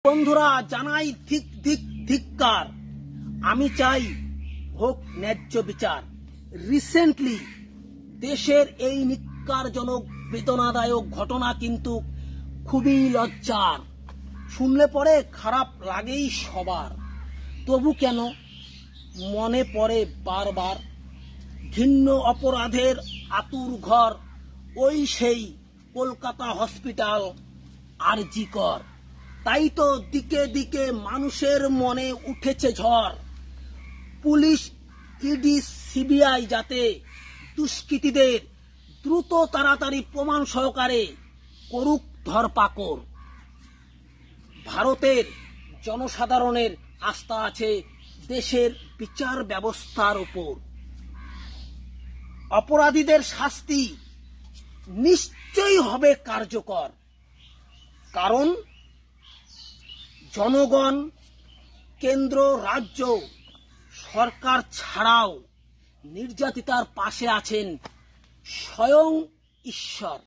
বন্ধুরা জানাই ধিক্কার। আমি চাই হোক ন্যায্য বিচার। রিসেন্টলি দেশের এই নিক্কারজনক বেদনাদায়ক ঘটনা কিন্তু খুবই লজ্জার। শুনলে পরে খারাপ লাগেই সবার, তবু কেন মনে পড়ে বারবার ঘৃণ্য অপরাধের আতুর ঘর, ওই সেই কলকাতা হসপিটাল আরজি কর। তাই তো দিকে দিকে মানুষের মনে উঠেছে ঝড়। পুলিশ, ইডি, সিবিআই যাতে দুষ্কৃতীদের দ্রুত তাড়াতাড়ি প্রমাণ সহকারে করুক ধরপাকড়। ভারতের জনসাধারণের আস্থা আছে দেশের বিচার ব্যবস্থার উপর। অপরাধীদের শাস্তি নিশ্চয়ই হবে কার্যকর, কারণ জনগণ, কেন্দ্র, রাজ্য সরকার ছাড়াও নির্যাতিতার পাশে আছেন স্বয়ং ঈশ্বর।